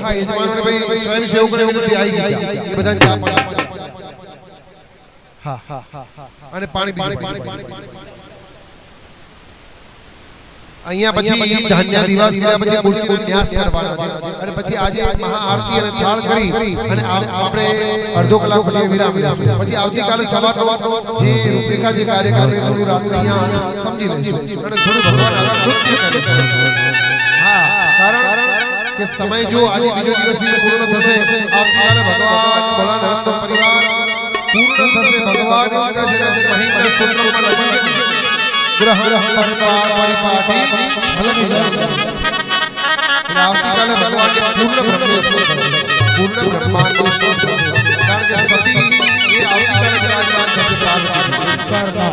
હા યજમાનોને ભાઈ સ્વયં સેવકોને વિનંતી આવી ગઈ એ બધાને ચા પાણી હા હા હા અને પાણી અહીંયા પછી ધાન્ય દિવસ કર્યા પછી મૂર્તિનો ન્યાસ કરવાનો છે અને પછી આજે મહાઆરતી અને થાળ કરી અને આપણે અડધો કલાક પછી વિરામ લઈશું પછી આવતીકાલે સવારનો જે રૂપિકા જે કાર્યક્રમ થોડું રાત્રે અહીંયા સમજી લઈશું અને થોડું ભગવાન આગળ નૃત્ય કરીશું હા કારણ કે સમય જો આજે બીજો દિવસ પૂર્ણ થશે આવતીકાલે ભગવાન ભોળાનાથનો પરિવાર પૂર્ણ થશે ભગવાન મહિમા સ્તોત્રમાં લખ્યું છે ગ્રહ પરિપાટી ફલમિલાય આવતીકાલે ભગવાનને પૂર્ણ બ્રહ્મેશ્વર પૂર્ણ બ્રહ્માંડો કારણ કે સતી એ આવતીકાલે વિરાજમાન થશે પ્રાર્થના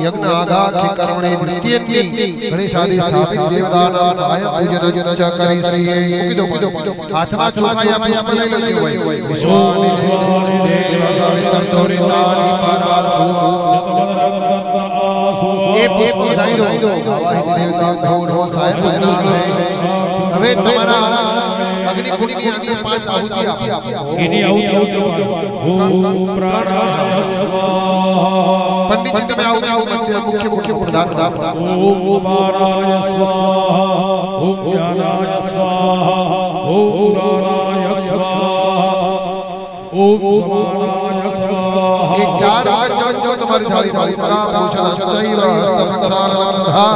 यज्ञ आगाख्य कर्मणे द्वितीयन्ति गणेशादि स्थापित देवतानां सहाय पूजन च करिष्ये हाथमा चोखाया पुष्प लई लेજો હોય વિશ્વામિ દેવ સાવિતર્તોરિતાની પરાસુ એ પુષ્પ સાઈડો આવાહિત દેવતાઓનો સહાય પૂજન હવે તમારા અગ્નિ કુંડની અંદર 5 આહુતિ આપો એની આહુતિ ઓમ પ્રાણાય સ્વાહા पंडित जी में आओ मुख्य प्रधान ओम उपाराय स्वाहा ओम ज्ञानाय स्वाहा ओम उदानाय स्वाहा ओम समानाय स्वाहा ये चार जो तुम्हारी थाली थाली परा भूषण चैव हस्तमक्षाराधा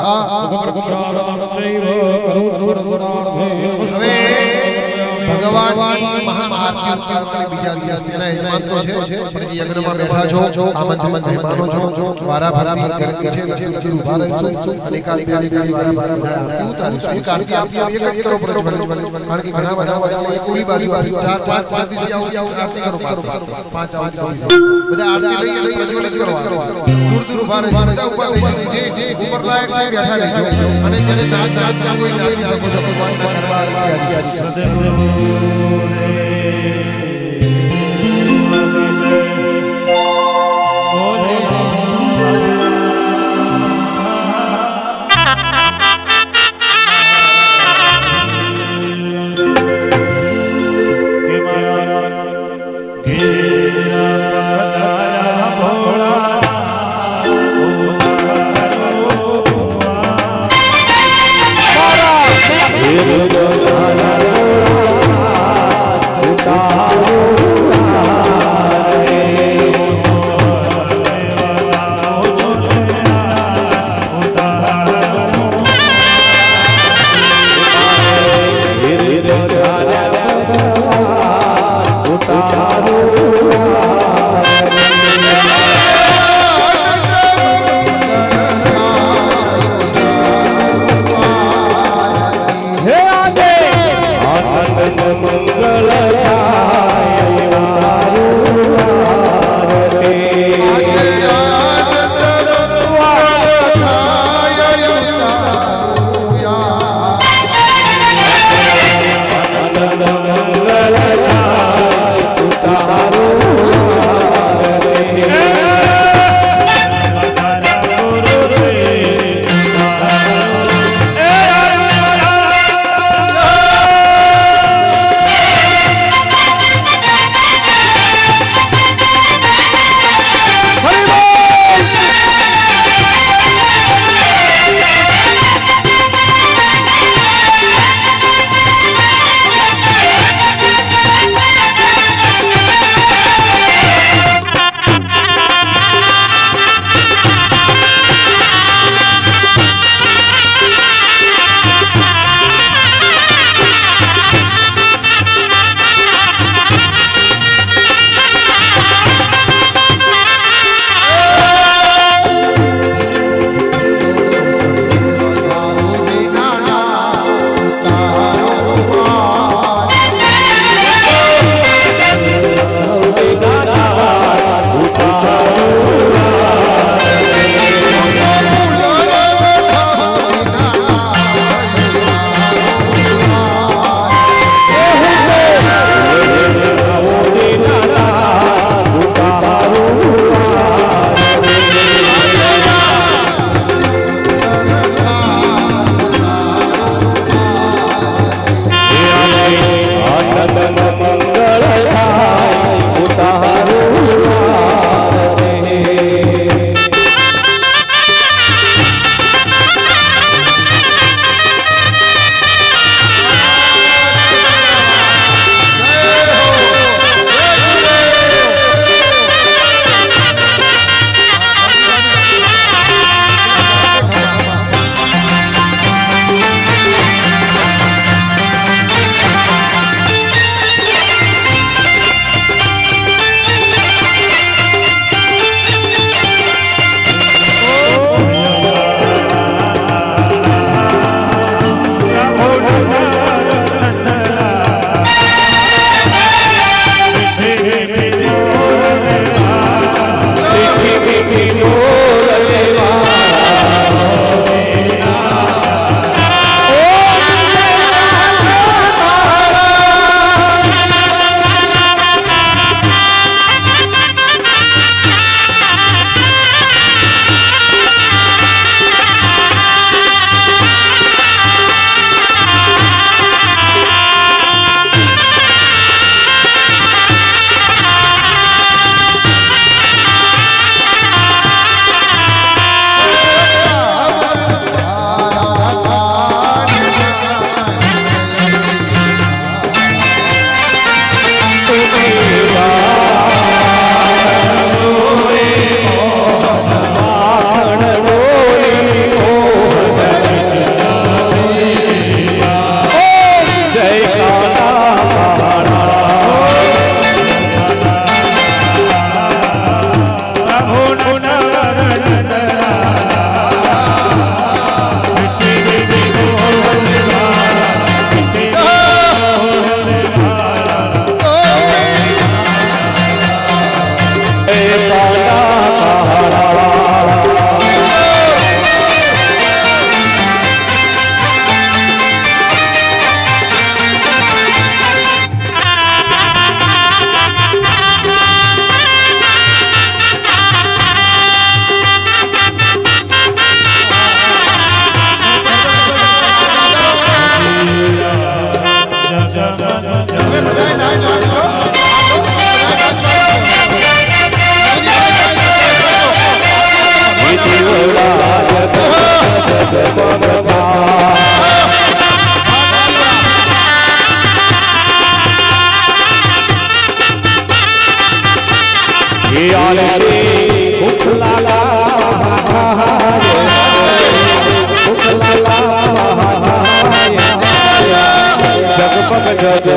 હવે ભગવાન મહાઆરતી બીજા દિવસના યજમાન તો છે પણ યજ્ઞમાં બેઠા છો આમંત્રિત મહેમાનો છો વારા ફરાફર કરતી છે પછી ઊભા રહેશું અને કાલી કાલી વારા આરતી ઉતારીશું એક આરતી એક કરો પ્રજ્વલિત કારણ કે ઘણા બધા એક કોઈ બાજુ ચાર પાંચ દિવસ આરતી કરો પાંચ બધા આરતી લઈ પ્રજ્વલિત કરો દૂર દૂર ઊભા રહેશું બધા ઊભા થઈ જશે જે ઉપર લાયક છે બેઠા રહેજો અને જેને નાચ કરવું હોય નાચી શકો ભગવાન કરવા Ah જય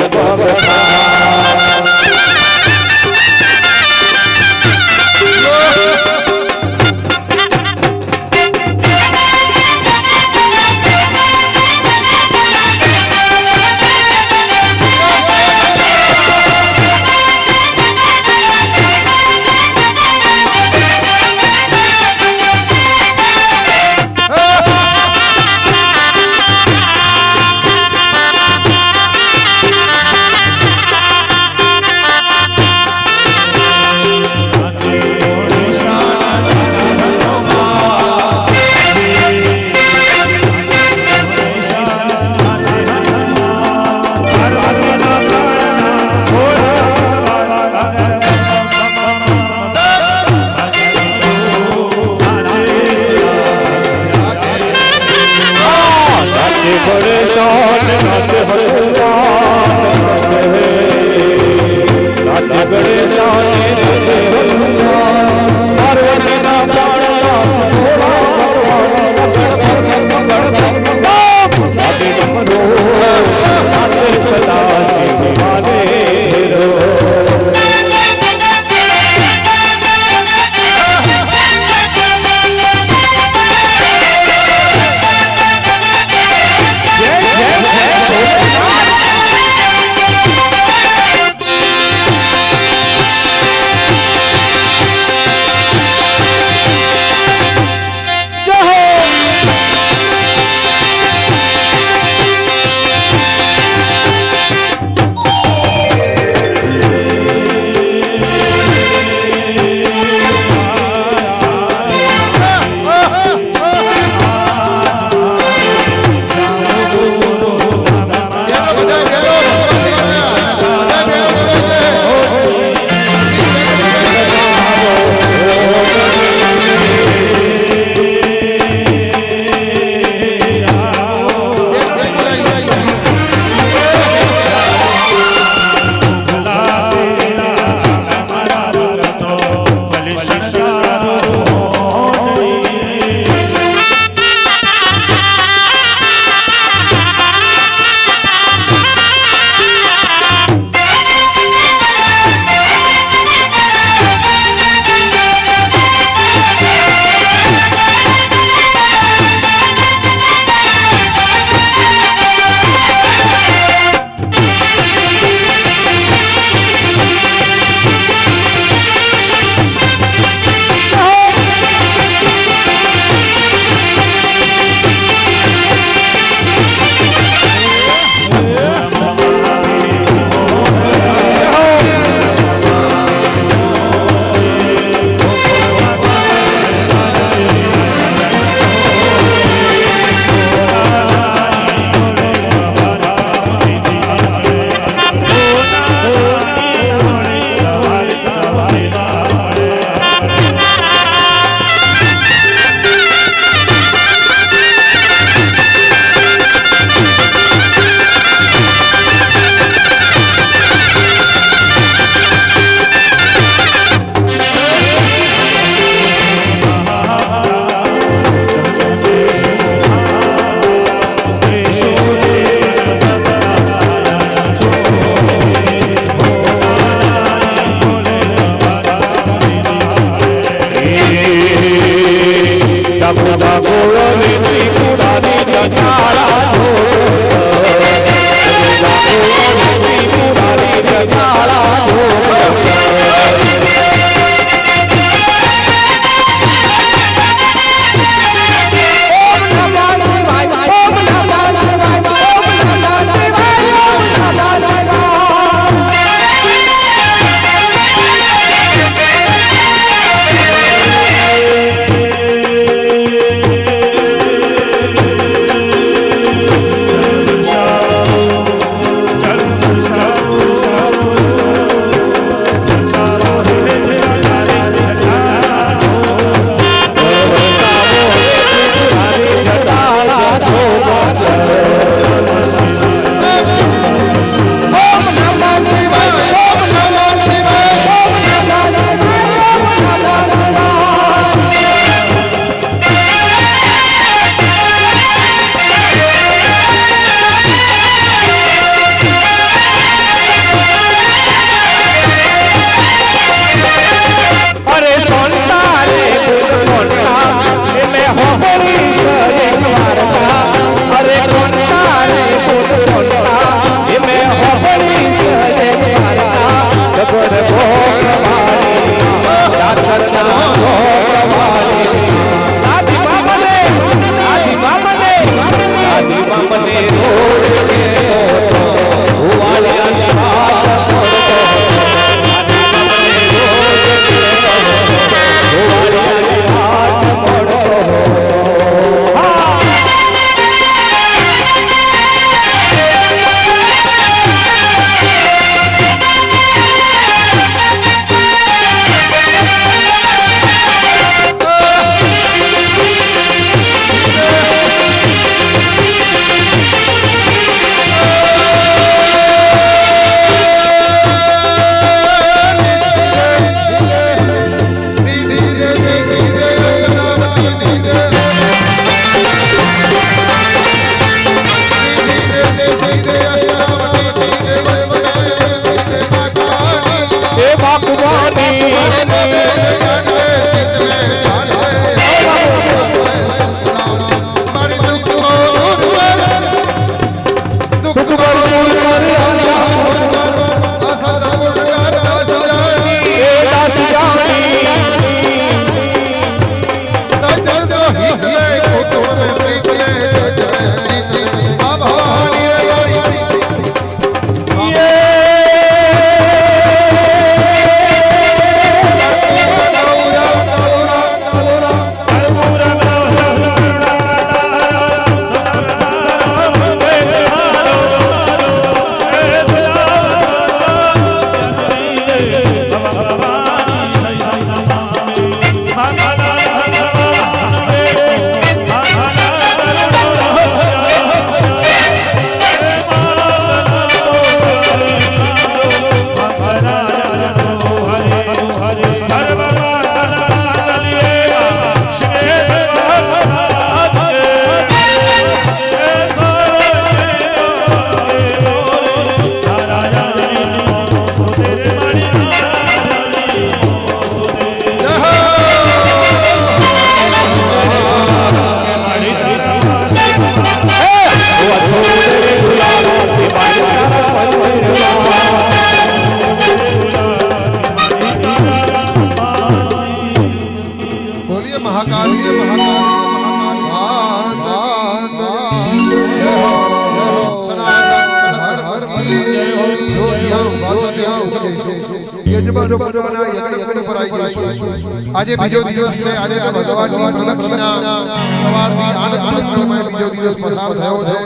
યજમાનો ભગવાનના યજ્ઞ પર આવી જઈશું આજે બીજો દિવસ છે આજે તો ભગવાનની પ્રદક્ષિણા સવારથી આનંદમય બીજો દિવસ પસાર થયો છે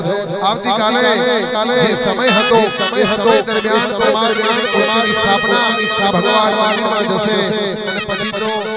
આવતીકાલે જે સમય હતો એ સમય દરમિયાન પરમાત્માની સ્થાપના ભગવાન મંદિરમાં જશે અને પછી તો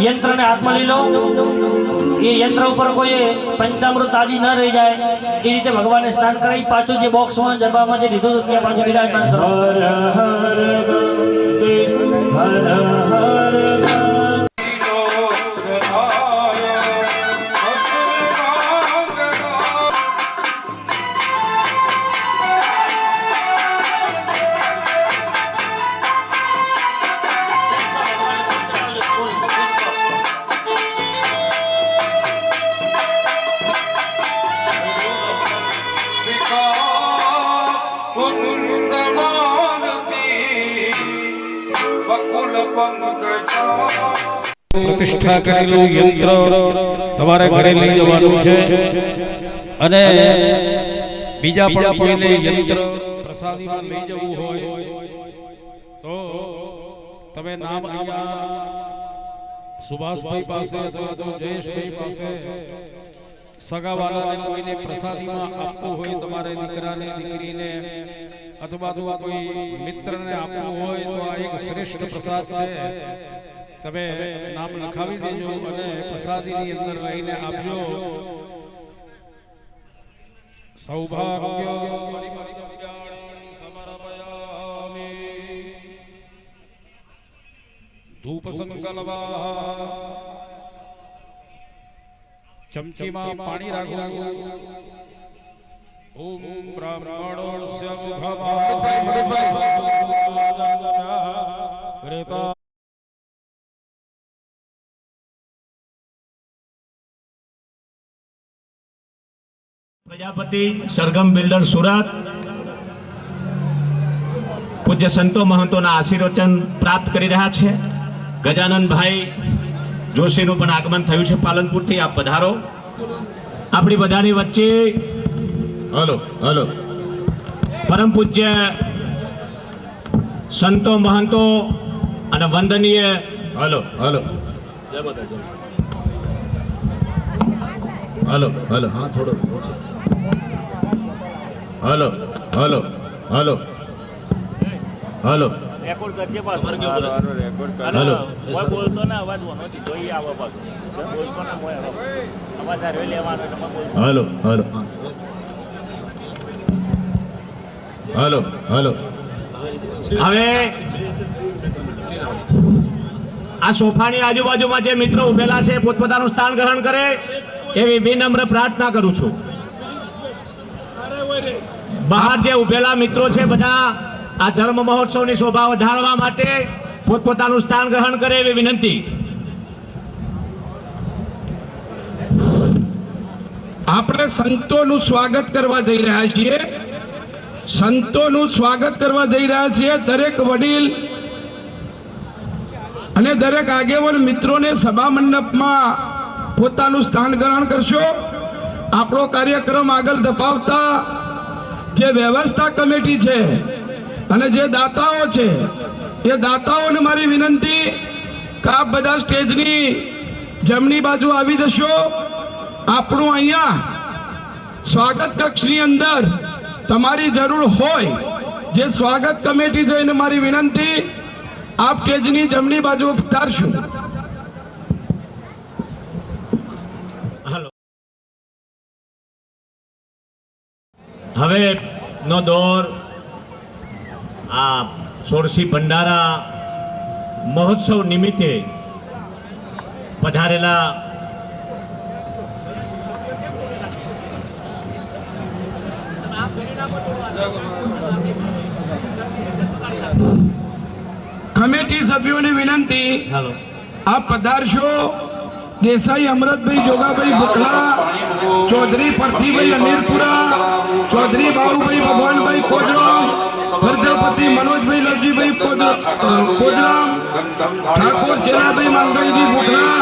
यंत्र ने हाथ में ली लो ये यंत्र ऊपर कोई पंचामृत आदि न रही जाए ये रीते भगवान ने स्नान कराई पाछो जे बॉक्स में जबा में जे लीधो तो त्या पाछो विराजमान करो हर हर गंगे हर हर प्रतिष्ठा करेलू यंत्र तमारे घरे लई जवानुं छे अने बीजा पण कोઈને यंत्र प्रसादीमां लई जवुं होय तो तमे नाम અહીંયા सुभाषभाई पासे अथवा तो जयेशभाई पासे सगावालाने कोઈને प्रसादीमां આપવું હોય તમારે દીકરાને દીકરીને अथवा तो कोई मित्र ने आपवो होय तो आ एक श्रेष्ठ प्रसाद छे तमे नाम लखावी देजो अने प्रसादीनी अंदर लईने आपजो सौभाग्य समर्पयामि धूप संकल्पा चमची में पानी राखो ઓમ બ્રહ્મણોસ્ય મુખવા પ્રજાપતિ સરગમ બિલ્ડર સુરત પૂજ્ય સંતો મહંતોના આશીર્વચન પ્રાપ્ત કરી રહ્યા છે. ગજાનનભાઈ જોશીનું પણ આગમન થયું છે પાલનપુરથી. આપ પધારો આપણી બધાની વચ્ચે. હલો હલો પરમ પૂજ્ય સંતો મહંતો અને વંદનીય હલો હલો હલો હલો હા થોડો hello hello hello hello record કરજે પાછું હલો કોઈ બોલતો ના અવાજ નથી જોઈએ આવો પાછું બોલતો ના હોય અવાજ હારે લેવાનો એટલે બોલતો હલો હલો હલો હલો હવે આ સોફાની આજુબાજુમાં જે મિત્રો ઉભેલા છે પોતપોતાનું સ્થાન ગ્રહણ કરે એવી વિનમ્ર પ્રાર્થના કરું છું. બહાર જે ઉભેલા મિત્રો છે બધા આ ધર્મ મહોત્સવની શોભા વધારવા માટે પોતપોતાનું સ્થાન ગ્રહણ કરે એવી વિનંતી. આપણે સંતોનું સ્વાગત કરવા જઈ રહ્યા છીએ. સંતોનું સ્વાગત કરવા જઈ રહ્યા છીએ. દરેક વડીલ અને દરેક આગેવાન મિત્રોને સભા મંડપમાં પોતાનું સ્થાન ગ્રહણ કરશો. આપણો કાર્યક્રમ આગળ ધપાવતા જે વ્યવસ્થા કમિટી છે અને જે દાતાઓ છે એ દાતાઓને મારી વિનંતી કે આપ બધા સ્ટેજની જમણી બાજુ આવી જશો. આપણું અહીંયા સ્વાગત કક્ષની અંદર તમારી જરૂર હોય જે સ્વાગત કમિટી છે એને મારી વિનંતી આપ સ્ટેજની જમણી બાજુ ઉતારશું. હવે નો દોર આ સોરસી ભંડારા મહોત્સવ નિમિત્તે પધારેલા કમિટી સભ્યોને વિનંતી હાલો આપ પધારશો. દેસાઈ અમરતભાઈ જોગાભાઈ બુકલા, ચૌધરી પરથીભાઈ અમીરપુરા, ચૌધરી બાબુભાઈ ભગવાનભાઈ કોદરામ, પ્રજાપતિ મનોજભાઈ લવજીભાઈ કોદરામ, ઠાકોર ચેલાભાઈ માંગલજી બુકલા,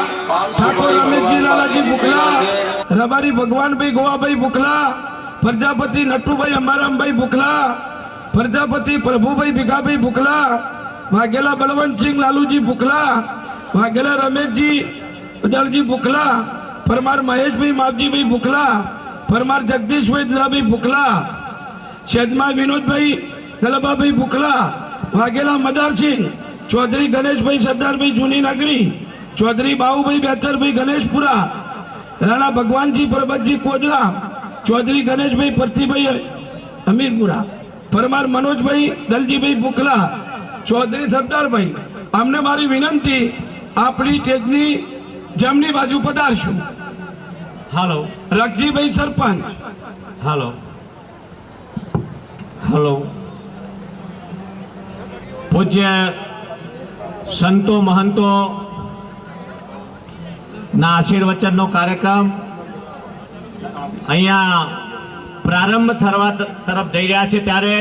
ઠાકોર રમેશજી લાલાજી બુકલા, રબારી ભગવાનભાઈ ગોવાભાઈ બુકલા, પ્રજાપતિ નટુભાઈ અંબારામભાઈ બુકલા, પ્રજાપતિ પ્રભુભાઈ ભીખાભાઈ બુકલા, વાઘેલા બલવંતસિંહ લાલુજી બુકલા, વાઘેલા રમેશજી ઉદળજી બુકલા, પરમાર મહેશભાઈ માવજીભાઈ બુકલા, પરમાર જગદીશભાઈ દાદાભાઈ બુકલા, શેદમા વિનોદભાઈ ગલબાભાઈ બુકલા, વાઘેલા મદારસિંહ, ચૌધરી ગણેશભાઈ સરદારભાઈ જૂની નગરી, ચૌધરી બાબુભાઈ બેચરભાઈ ગણેશપુરા, રાણા ભગવાનજી પરબતજી કોદરા, ચૌધરી ગણેશભાઈ પરથીભાઈ અમીરપુરા, પરમાર મનોજભાઈ દલજીભાઈ બુકલા, ચૌધરી સરદારભાઈ. અમને મારી વિનંતી આપણી સ્ટેજની જમણી બાજુ પધારશું. હાલો રક્ષજીભાઈ સરપંચ, હાલો હાલો પૂજ્ય સંતો મહંતો ના આશીર્વચનનો કાર્યક્રમ અહીંયા પ્રારંભ થવા તરફ જઈ રહ્યા છે ત્યારે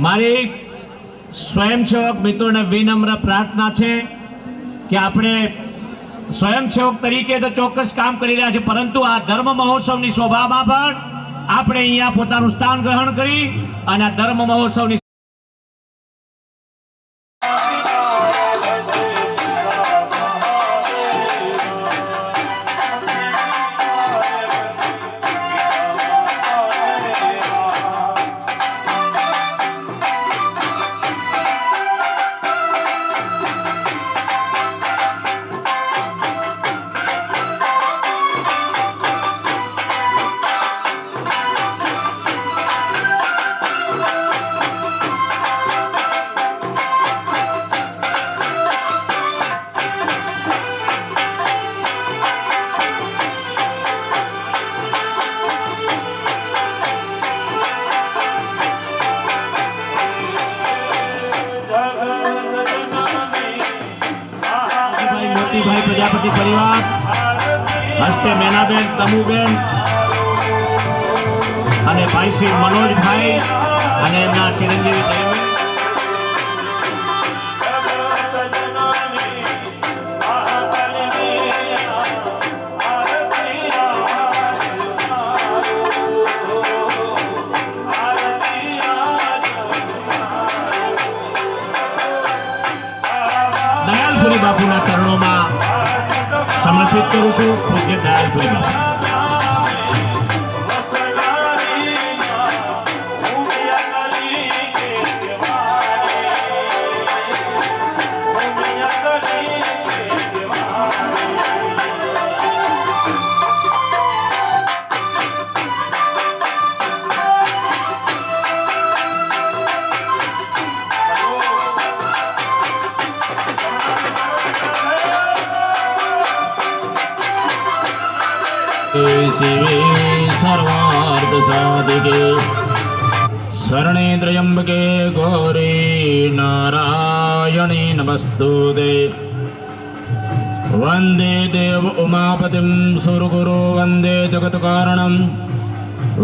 મારી સ્વયંસેવક મિત્રોને વિનમ્ર પ્રાર્થના છે કે આપણે સ્વયંસેવક તરીકે તો ચોક્કસ કામ કરી રહ્યા છે, પરંતુ આ ધર્મ મહોત્સવની શોભામાં પણ આપણે અહીંયા પોતાનું સ્થાન ગ્રહણ કરી અને આ ધર્મ મહોત્સવની પ્રજાપતિ પરિવાર હસ્તે મેનાબેન, તમુબેન અને ભાઈ શ્રી મનોજભાઈ અને એમના ચિરંજીવી દૈવ દયાલપુરી બાપુના ચરણોમાં સમર્પિત કરું છું. પૂજ્ય દયાલપુરી બાપુ. शिवे सर्वार्थ साधिके शरणे त्र्यंबके गौरी नारायणी नमस्तुते. वंदे देव उमापतिं सुरगुरु वंदे जगत्कारणं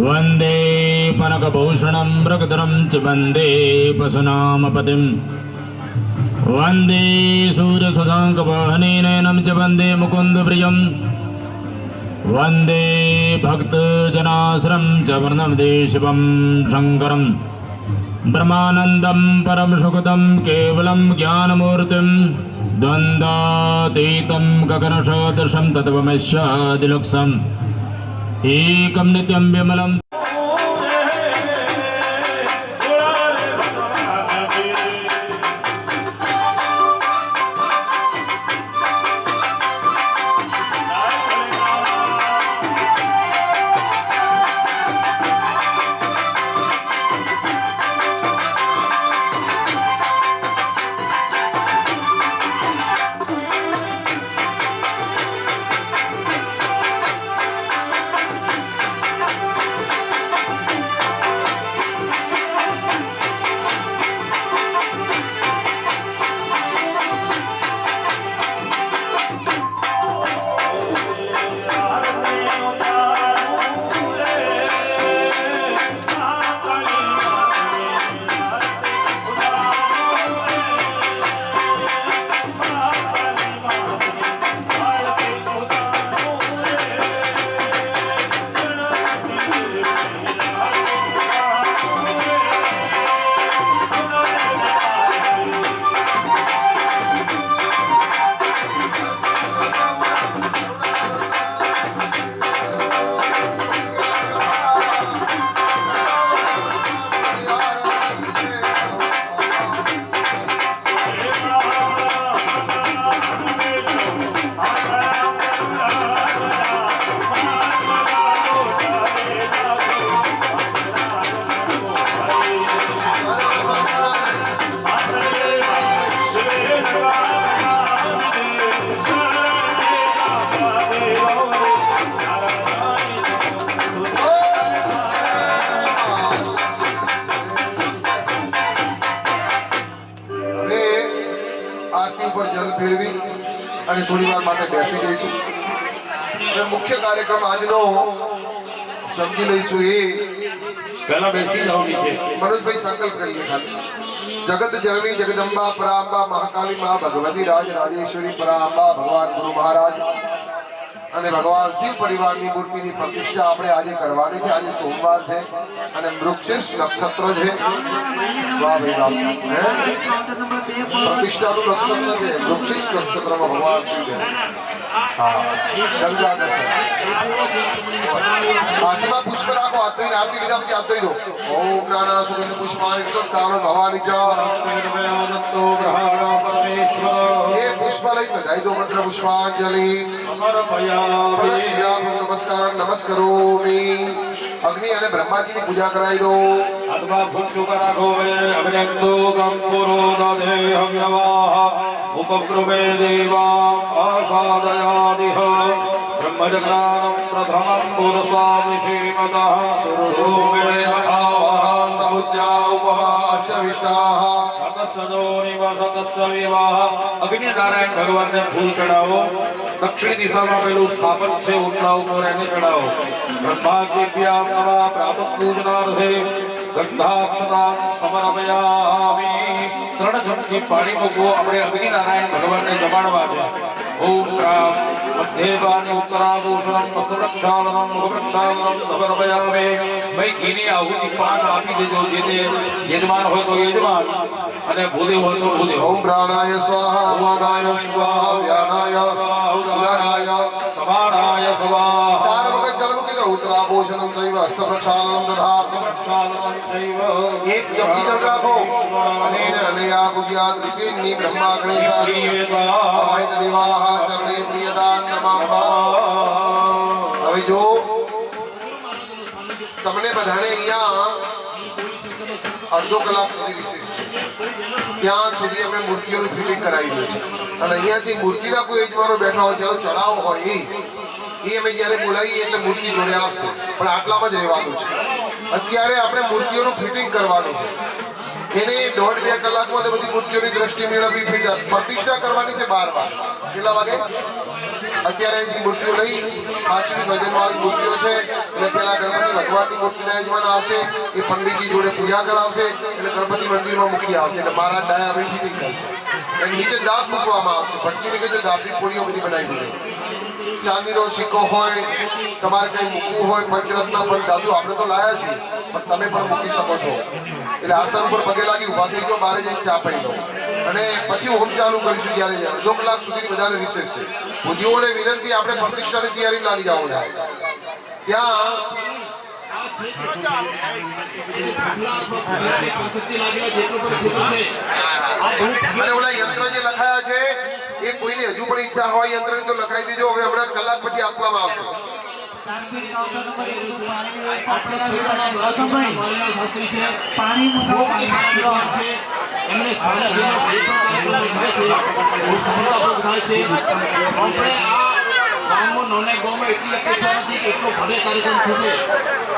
वंदे पनकभूषणं मृगधरं च वंदे पशुनामपतिं वंदे सूर्यशशाङ्कवाहनेनयनं च वंदे मुकुन्दप्रियं वंदे भक्तजनाश्रम च वर्णमदे शिवं शङ्करं ब्रह्मानन्दं परम सुखदं केवलं ज्ञानमूर्तिं द्वन्द्वातीतं गगनसदृशं तत्त्वमस्यादिलक्ष्यम् एकं नित्यं विमलं અને થોડી વાર માટે બેસી જઈશું. હવે મુખ્ય કાર્યક્રમ આજનો સમજી લઈશું. એ પહેલા બેસી જાઓ નીચે. મનોજભાઈ સંકલ્પ કરીએ ખાલી. જગત જનની જગદંબા પરાંબા મહાકાલી મા ભગવતી રાજ રાજેશ્વરી પરાંબા ભગવાન ગુરુ મહારાજ અને ભગવાન શિવ પરિવારની મૂર્તિની પ્રતિષ્ઠા આપણે આજે કરવાની છે. આજે સોમવાર છે અને મૃગશીર્ષ નક્ષત્ર છે. વાહ ભાઈ વાહ. પ્રતિષ્ઠાનું નક્ષત્ર છે મૃગશીર્ષ નક્ષત્રમાં ભગવાન શિવ છે. હા ગંગા દશક હાથમાં પુષ્પ રાખો. હાથ ધોઈને આરતી લીધા પછી હાથ ધોઈ દો. ઓમ નાના સુગંધ પુષ્પાય કાલો ભવાની જા એ પુષ્પ લઈ બધાઈ દો. મંત્ર પુષ્પાંજલિ નમસ્કાર નમસ્કરોમિ. અગ્નિ અને બ્રહ્માજીની પૂજા કરાવી દો. હાથમાં ફૂલ ચોખા રાખો. અગ્નિતો કંપુરો દધેહવ્યવાહ ઉપક્રમે દેવા આસાદયાદિહ બ્રહ્મજ્ઞાનમ પ્રથમં પુરસ્વામિ શ્રીમતઃ સુરતો મેવાહ સમુદ્યા ઉપવાસ્ય વિષ્ટાહ સદો નિવાસતસ્ય વિવાહ. અગ્નિ નારાયણ ભગવાનને ફૂલ ચડાવો. દક્ષિણ દિશામાં પેલું સ્થાપન છે ઉમરા ઉપર એને ચડાવો. બ્રહ્માગ્નિભ્યામ નમઃ પ્રાતઃ પૂજનાર્થે ગંધાક્ષતાન સમર્પયામિ. 3 ચમચી પાણી મૂકવો. આપણે અગ્નિનારાયણ ભગવાનને જમાડવા છે. ઓમ રામ મધ્યેવાની ઉત્તરાભૂષણમ વસ્ત્રપ્રક્ષાલનમ મુખપ્રક્ષાલનમ સમર્પયામિ. ભાઈ ઘીની આહુતિ 5 આપી દેજો. જે તે યજમાન હોય તો યજમાન અને ભૂદેવ હોય તો ભૂદેવ. ઓમ પ્રાણાય સ્વાહા અપાનાય સ્વાહા વ્યાનાય ઉદાનાય સમાનાય સ્વાહા. 4 વખત જલ મૂકી દો. ઉત્તરાભૂષણમ ચૈવ હસ્તપ્રક્ષાલનમ તથા પ્રક્ષાલનમ ચૈવ. એક ચમચી જલ રાખો અને એને અનયા ગુજ્યાત રૂપિની બ્રહ્મા ગણેશાદિ અવાહિત દેવાહ ચરણે પ્રિયદાન નમઃ. હવે જો તમને બધાને અહીંયા અડધો કલાક સુધી વિશેષ છે. ત્યાં સુધી અમે મૂર્તિઓનું ફિટિંગ કરાવી દઈએ છીએ અને અહીંયા જે મૂર્તિના કોઈ યજમાનો બેઠા હોય જેનો ચડાવો હોય એ અમે જ્યારે બોલાવીએ એટલે મૂર્તિ જોડે આવશે, પણ આટલામાં જ રહેવાનું છે. અત્યારે આપણે મૂર્તિઓનું ફિટિંગ કરવાનું છે. એને 1.5-2 કલાકમાં બધી મૂર્તિઓની દ્રષ્ટિ મેળવવી, પ્રતિષ્ઠા કરવાની છે 12 વાર. કેટલા વાગે? અત્યારે જે મૂર્તિઓ લઈ પાછળની ભજનવાળી મૂર્તિઓ છે એટલે પેલા ગણપતિ ભગવાનની મૂર્તિના યજમાન આવશે, એ પંડિતજી જોડે પૂજા કરાવશે એટલે ગણપતિ મંદિરમાં મૂકી આવશે એટલે મારા ડાયા ભાઈ ફિટિંગ કરશે. અને નીચે દાંત મૂકવામાં આવશે. ભટકીને કીધું દાંતની પૂરીઓ બધી બનાવી દીધી. ચાંદીનો સિક્કો હોય, તમારે કંઈ મૂકવું હોય, પંચરત્ન પણ દાદુ આપણે તો લાયા છીએ પણ તમે પણ મૂકી શકો છો. એટલે આસન ઉપર પગે લાગી ઊભા થઈ જાઓ, બહાર જઈને ચા પી લો અને પછી હોમ ચાલુ કરીશું. જ્યારે 2 કલાક સુધી બધાને વિશેષ છે. પૂજ્યોને વિનંતી, આપણે પ્રતિષ્ઠાની તૈયારી લાગી જાઓ બધા. ત્યાં અને ઓલા યંત્ર જે લખાયા છે એ કોઈની હજુ પણ ઈચ્છા હોય યંત્રની તો લખાઈ દેજો. હવે હમણાં કલાક પછી આપવામાં આવશે. એમને સારા દિનમાં જે પણ કાર્યક્રમો થાય છે બહુ સફળતાપૂર્વક થાય છે. આપણે આ ગામમાં નાના ગામમાં એટલી અપેક્ષા નથી કે એટલો ભવ્ય કાર્યક્રમ થશે,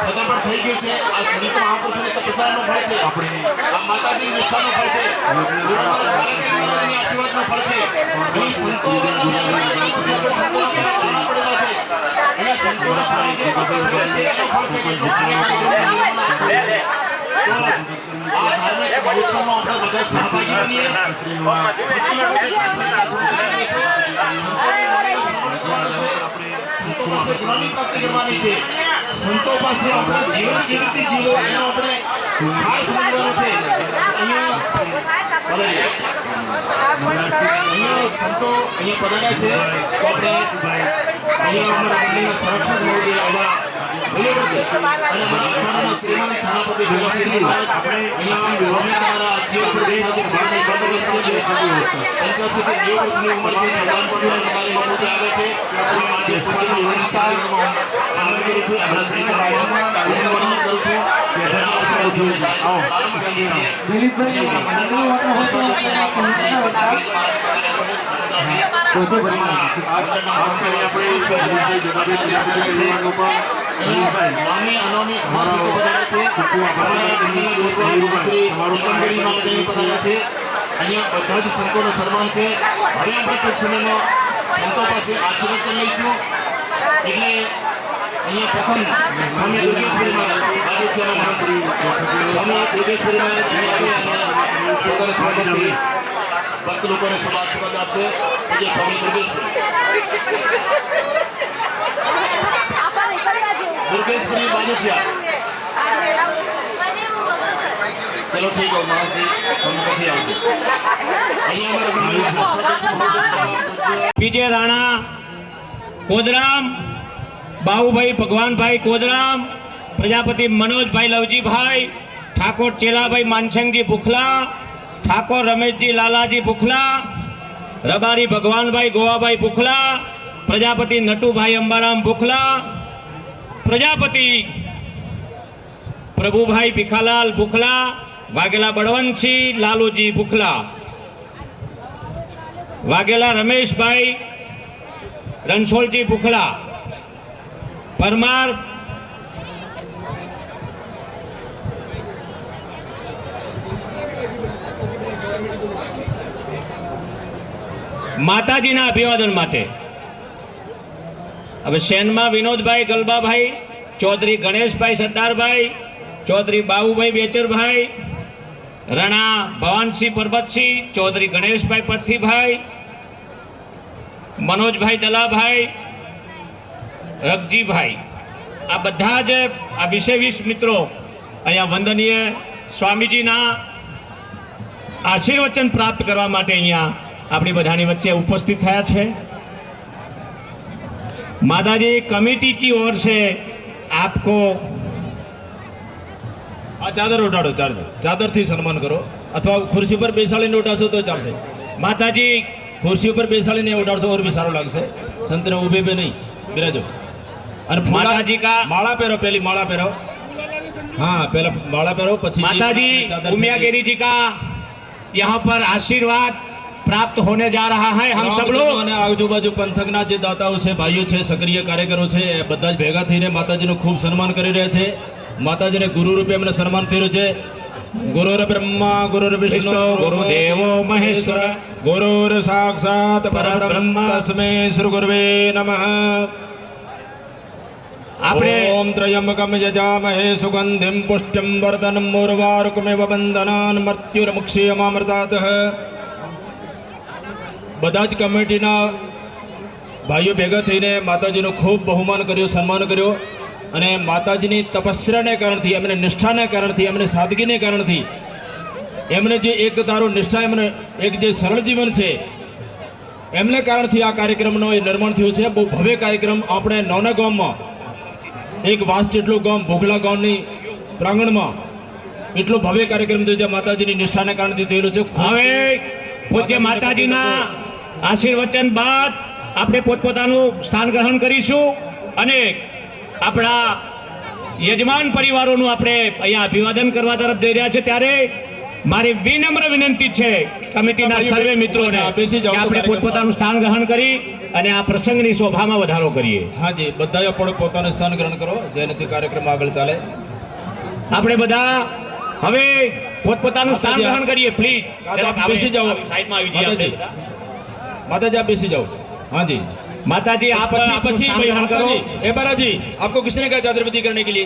છતાં પણ થઈ ગયું છે. આ સંત મહાપુરુષોની તપસ્યાનું ફળ છે, આ માતાજીની નિષ્ઠાનું ફળ છે, મહારાજની આશીર્વાદનું ફળ છે. અહીં સંતોના પડેલા છે અને સંતોના સારા જે ભક્તો થયા છે એનું ફળ છે કે એટલો આ ધાર્મિક મહોત્સવમાં આપણે બધા સહભાગી બનીએ. સંતો પાસે ગુણાની પ્રાપ્તિ કરવાની છે. સંતો પાસે આપણે જીવન કેવી રીતે જીવો એનો આપણે સાર સમજવાનો છે. અહીંયા સંતો અહીંયા પધાર્યા છે તો આપણે અહીંયા અમારા મંદિરના સંરક્ષક મહોદય એવા અને અમારા અખાડાના શ્રીમાન થાનાપતિ ભીલાસિંહજી મહારાજ અહીંયા સ્વામી તમારા જીવન પર બેઠા છે. ભગવાનની બંદોબસ્ત છે. 85 થી 90 વર્ષની ઉંમર છે. ભગવાન ભગવાન અમારી બાબતે આવે છે. હું માજી પૂજ્ય ભગવાનની સાચવણમાં આનંદ કરું છું. આપણા શ્રી ભગવાન વંદન કરું છું. નામી અનામી ખાસ લોકો પધાર્યા છે. પધાર્યા છે. અહીંયા બધા જ સંતોનું સન્માન છે. હવે આપણે ટૂંક સમયમાં સંતો પાસે આશીર્વચન લઈશું. એટલે અહીંયા પ્રથમ સ્વામી દુર્ગેશ્વરી મહારાજ આજે છે સ્વામી દુર્ગેશ્વરી મહારાજ પોતાના સ્વાગતથી ભક્ત લોકોને આશીર્વાદ આપશે. પૂજ્ય સ્વામી દુર્ગેશ્વરી દુર્ગેશ્વરી બાજુ છે. ચલો ઠીક હો મહારાજજી પછી આવશે. અહીંયા અમારા પીજે રાણા કોદરામ, બાબુભાઈ ભગવાનભાઈ કોદરામ, પ્રજાપતિ મનોજભાઈ લવજીભાઈ, ઠાકોર ચેલાભાઈ માનસિંહજી ભુખલા, ઠાકોર રમેશજી લાલાજી ભુખલા, રબારી ભગવાનભાઈ ગોવાભાઈ ભુખલા, પ્રજાપતિ નટુભાઈ અંબારામ ભુખલા, પ્રજાપતિ પ્રભુભાઈ ભીખાલાલ ભુખલા, વાઘેલા બળવંતસિંહ લાલુજી ભુખલા, વાઘેલા રમેશભાઈ રણછોડજી ભુખલા, પરમાર માતાજીના અભિવાદન માટે હવે સેનમાં વિનોદભાઈ ગલબાભાઈ, ચૌધરી ગણેશભાઈ સરદારભાઈ, ચૌધરી બાબુભાઈ બેચરભાઈ, રણા ભવાનસિંહ પરબતસિંહ, ચૌધરી ગણેશભાઈ પરથીભાઈ, મનોજભાઈ દલાભાઈ, રગજીભાઈ, આ બધા જ આ 20 મિત્રો અહીંયા વંદનીય સ્વામીજીના આશીર્વચન પ્રાપ્ત કરવા માટે અહીંયા આપણી બધાની વચ્ચે ઉપસ્થિત થયા છે। माताजी कमेटी की ओर से आपको આ ચાદર ઉઠાડો, ચાદર થી સન્માન કરો, અથવા ખુરશી પર બેસાડીને ઉઠાડશો તો ચાલશે। माताजी ખુરશી ઉપર બેસાડીને ઉઠાડશો ઓર બી સારું લાગશે। સંતને ઊભે બે નહીં બિરાજો। અને माताजी का માળા પહેરો, પહેલી માળા પહેરો। हाँ, पहला माला પહેરો, પછી माताजी उमियागिरी जी का यहाँ पर आशीर्वाद प्राप्त होने जा रहा है। हम सब लोग અને આજુબાજુ પંથકના જે દાતાઓ છે, ભાઈઓ છે, સક્રિય કાર્યકરો છે, એ બધા જ ભેગા થઈને માતાજીનું ખૂબ સન્માન કરી રહ્યા છે। માતાજીને ગુરુ રૂપે એમને સન્માન થયું છે। ગુરુર બ્રહ્મા ગુરુર વિષ્ણુ गुरुदेवो महेश्वर ગુરુર સાક્ષાત પરબ્રહ્મ તસ્मै શ્રી ગુરવે નમઃ। આપણે ઓમ ત્રયંબકમ યજામહે સુગંધિમ પુષ્ટિમ વર્ધનમ ઉર્વારુકમેવ બંધનાન મૃત્યુર્મુક્ષીયમામૃતાતઃ। બધા જ કમિટીના ભાઈઓ ભેગા થઈને માતાજીનું ખૂબ બહુમાન કર્યું, સન્માન કર્યો। અને માતાજીની તપસ્યાને કારણથી, એમને નિષ્ઠાને કારણથી, એમને સાદગીને કારણથી, એમને જે એક ધારો નિષ્ઠા, એમને એક જે સરળ જીવન છે, એમને કારણથી આ કાર્યક્રમનો એ નિર્માણ થયું છે। બહુ ભવ્ય કાર્યક્રમ આપણે નવના ગામમાં, એક વાસ જેટલું ગામ, ભોગલા ગામની પ્રાંગણમાં એટલો ભવ્ય કાર્યક્રમ થયો છે, માતાજીની નિષ્ઠાને કારણથી થયેલો છે। હવે પૂજ્ય માતાજીના આશીર્વચન બાદ આપણે પોતપોતાનું સ્થાન ગ્રહણ કરીશું અને આપણા યજમાન પરિવારોનું આપણે અહીંયા અભિવાદન કરવા તરફ જઈ રહ્યા છે। ત્યારે મારી વિનમ્ર વિનંતી છે કમિટીના સર્વે મિત્રોને કે આપણે પોતપોતાનું સ્થાન ગ્રહણ કરી અને આ પ્રસંગની શોભામાં વધારો કરીએ। હા જી, બધાએ પણ પોતાનું સ્થાન ગ્રહણ કરો, જેનાથી કાર્યક્રમ આગળ ચાલે। આપણે બધા હવે પોતપોતાનું સ્થાન ગ્રહણ કરીએ। પ્લીઝ આપ બેસી જાઓ, સાઈડમાં આવી જઈએ આપણે બધા। माताजी आप बेसी जाओ। हाँ जी, माताजी आप पची भाई करो। ए बारा जी, आपको किसने कहा चादर विधि करने के लिए?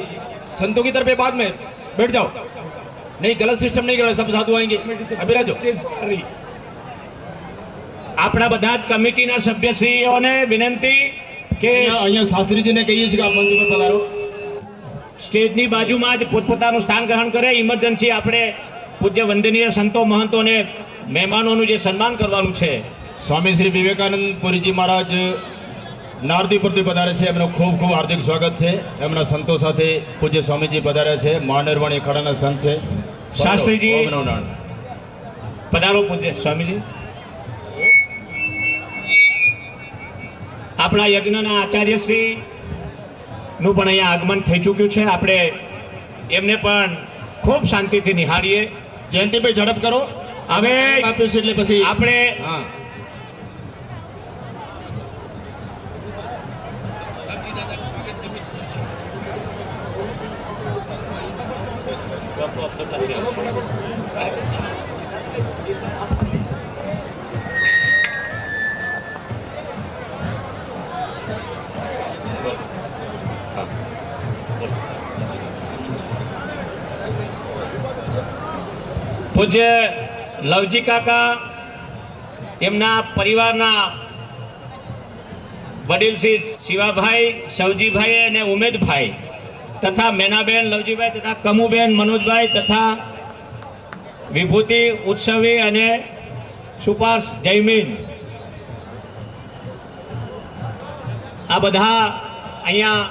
संतों की तरफ बाद में बैठ जाओ। नहीं, गलत सिस्टम नहीं करना, सब साधु आएंगे। अभी राजो આપણા બધા જ કમિટીના સભ્યશ્રીઓને વિનંતી કે અહીંયા શાસ્ત્રીજીને કહીએ છીએ કે આપ મંચ પર પધારો। સ્ટેજની બાજુમાં જ પોતપોતાનું સ્થાન ગ્રહણ કરે। ઇમરજન્સી આપણે પૂજ્ય વંદનીય સંતો મહંતોને મહેમાનોનું જે સન્માન કરવાનું છે। સ્વામી શ્રી વિવેકાનંદ પુરીજી મહારાજ નારદીપુરથી પધારે છે, એમનું ખૂબ ખૂબ હાર્દિક સ્વાગત છે। એમના સંતો સાથે પૂજ્ય સ્વામીજી પધાર્યા છે, મહાનિર્વાણ અખાડાના સંત છે। શાસ્ત્રીજી ઓમ નમો નારાયણ। પધારો પૂજ્ય સ્વામીજી। આપણા યજ્ઞના આચાર્યશ્રી નું પણ અહીંયા આગમન થઈ ચૂક્યું છે। આપણે એમને પણ ખૂબ શાંતિથી નિહાળીએ। જયંતિભાઈ ઝડપ કરો, હવે આપ્યું છે એટલે પછી આપણે હા પૂજ્ય લવજી કાકા, એમના પરિવારના વડીલ શ્રી શિવાભાઈ, સવજીભાઈ અને ઉમેદભાઈ તથા મેનાબેન, લવજીભાઈ તથા કમુબેન, મનોજભાઈ તથા વિભૂતિ ઉત્સવી અને સુપાસ જયમીન, આ બધા અહીંયા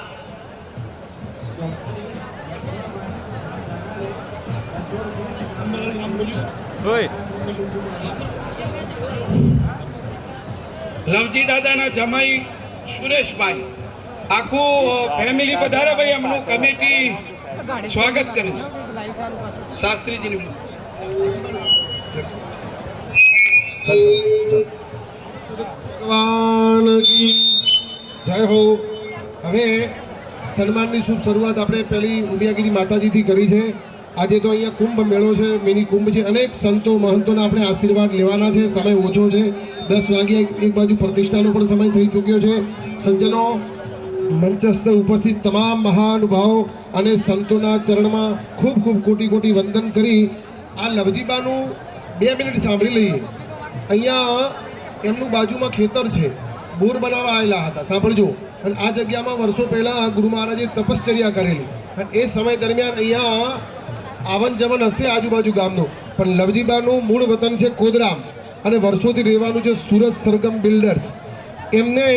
લવજી દાદાના જમાઈ સુરેશભાઈ, આખું ફેમિલી પધારે ભાઈ, એમનું કમિટી સ્વાગત કરે છે શાસ્ત્રીજીનું। ભગવાન કી જય હો। હવે સન્માનની શુભ શરૂઆત આપણે પહેલી ઉમિયાગીરી માતાજીથી કરી છે। આજે તો અહીંયા કુંભ મેળો છે, મિની કુંભ છે, અનેક સંતો મહંતોના આપણે આશીર્વાદ લેવાના છે। સમય ઓછો છે, 10 વાગ્યે એક બાજુ પ્રતિષ્ઠાનો પણ સમય થઈ ચૂક્યો છે। સજ્જનો મંચસ્થ ઉપસ્થિત તમામ મહાનુભાવો અને સંતોના ચરણમાં ખૂબ ખૂબ કોટી કોટી વંદન કરી આ લવજીબાનું 2 મિનિટ સાંભળી લઈએ. અહીંયા એમનું બાજુમાં ખેતર છે, બોર બનાવવા આવેલા હતા, સાંભળજો. અને આ જગ્યામાં વર્ષો પહેલાં ગુરુ મહારાજે તપશ્ચર્યા કરેલી અને એ સમય દરમિયાન અહીંયા આવન જવન હશે આજુબાજુ ગામનું, પણ લવજીબાનું મૂળ વતન છે કોદરામ અને વર્ષોથી રહેવાનું છે સુરત સરગમ બિલ્ડર્સ. એમને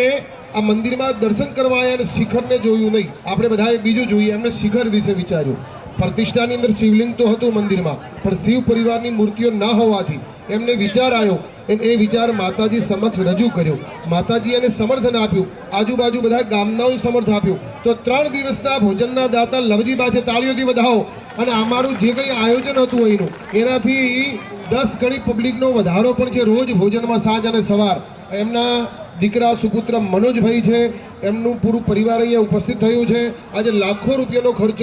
આ મંદિરમાં દર્શન કરવા આવ્યા અને શિખરને જોયું નહીં. આપણે બધાએ બીજું જોઈએ, એમને શિખર વિશે વિચાર્યું. પ્રતિષ્ઠાની અંદર શિવલિંગ તો હતું મંદિરમાં, પણ શિવ પરિવારની મૂર્તિઓ ના હોવાથી એમને વિચાર આવ્યો અને એ વિચાર માતાજી સમક્ષ રજૂ કર્યો. માતાજી એને સમર્થન આપ્યું, આજુબાજુ બધા ગામનાઓએ સમર્થન આપ્યું. તો 3 દિવસના ભોજનના દાતા લવજીબા છે, તાળીઓથી વધાવો. અને અમારું જે કંઈ આયોજન હતું અહીંનું એનાથી 10 ગણી પબ્લિકનો વધારો પણ છે રોજ ભોજનમાં, સાંજ અને સવાર. એમના દીકરા સુપુત્ર મનોજભાઈ છે, એમનું પૂરું પરિવાર અહીંયા ઉપસ્થિત થયું છે. આજે લાખો રૂપિયાનો ખર્ચ